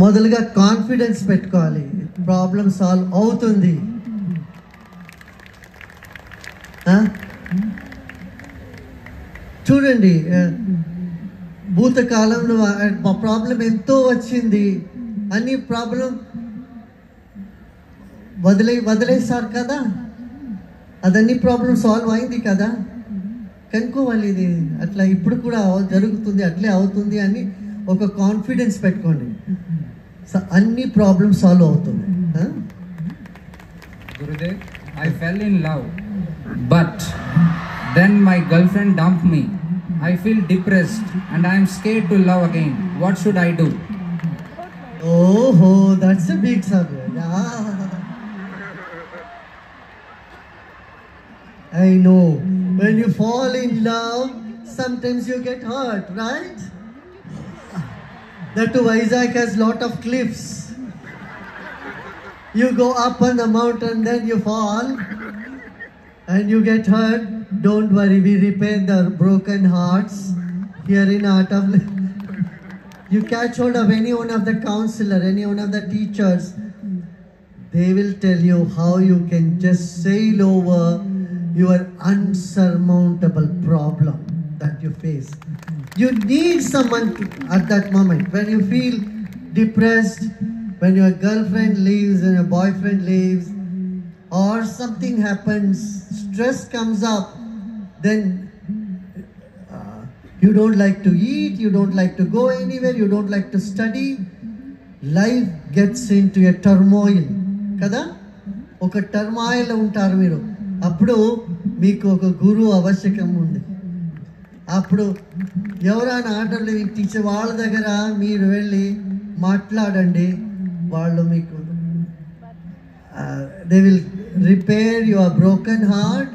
మొదలుగా కాన్ఫిడెన్స్ పెట్టుకోవాలి, problem solve అవుతుంది. చూడండి, భూతకాలంలో ప్రాబ్లం ఎంతో వచ్చింది, అన్ని ప్రాబ్లం వదిలేసారు కదా, అదన్నీ ప్రాబ్లం సాల్వ్ అయింది కదా. కనుక్కోవాలి, ఇది అట్లా ఇప్పుడు కూడా జరుగుతుంది, అట్లే అవుతుంది అని ఒక కాన్ఫిడెన్స్ పెట్టుకోండి, అన్ని ప్రాబ్లమ్ సాల్వ్ అవుతుంది. Gurudev, I fell in love, but then my girlfriend dumped me. I feel depressed and I am scared to love again. What should I do? Oh, that's a big subject. I know. When you fall in love, sometimes you get hurt, right? That Vizag has lot of cliffs. You go up on the mountain, then you fall and you get hurt. Don't worry, we repair the broken hearts here in Art of Living. You catch hold of any one of the counselor, any one of the teachers, they will tell you how you can just sail over your unsurmountable problem that you face. You need someone at that moment when you feel depressed, when your girlfriend leaves and your boyfriend leaves, or something happens, stress comes up, then you don't like to eat, you don't like to go anywhere, you don't like to study. Life gets into a turmoil. Kada? Oka turmoil untaru meeru. Appudu meeku oka guru avashyakam undi. Appudu evarana ఆటలు teacher వాళ్ళ దగ్గర మీరు వెళ్ళి మాట్లాడండి, వాళ్ళు మీకు they will repair your broken heart.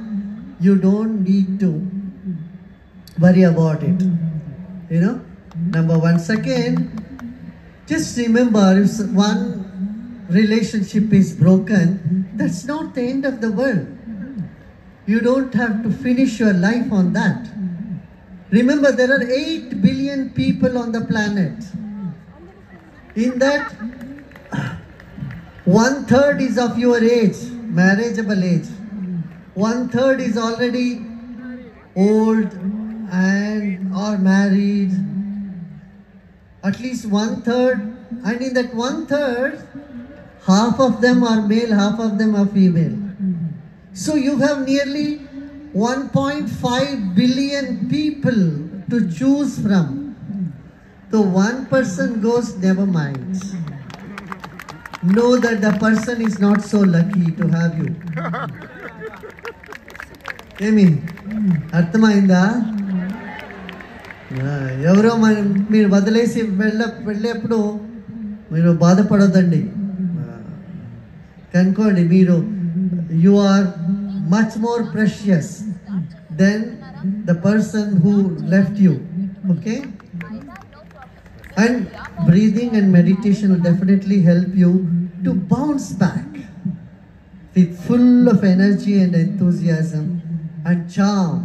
You don't need to worry about it. You know, number one. Second, just remember, if one relationship is broken, that's not the end of the world. You don't have to finish your life on that. Remember, there are 8 billion people on the planet. In that, 1/3 is of your age, marriageable age. 1/3 is already old and are married. At least 1/3, and in that 1/3, half of them are male, half of them are female. So you have nearly 1.5 billion people to choose from. So one person goes, never mind. Know that the person is not so lucky to have you. ఏమి అర్థమైందా? ఎవరో మీరు వదిలేసి వెళ్ళేప్పుడు మీరు బాధపడొద్దండి. కనుకోండి, మీరు you are much more precious than the person who left you. Okay? And breathing and meditation will definitely help you to bounce back with full of energy and enthusiasm and charm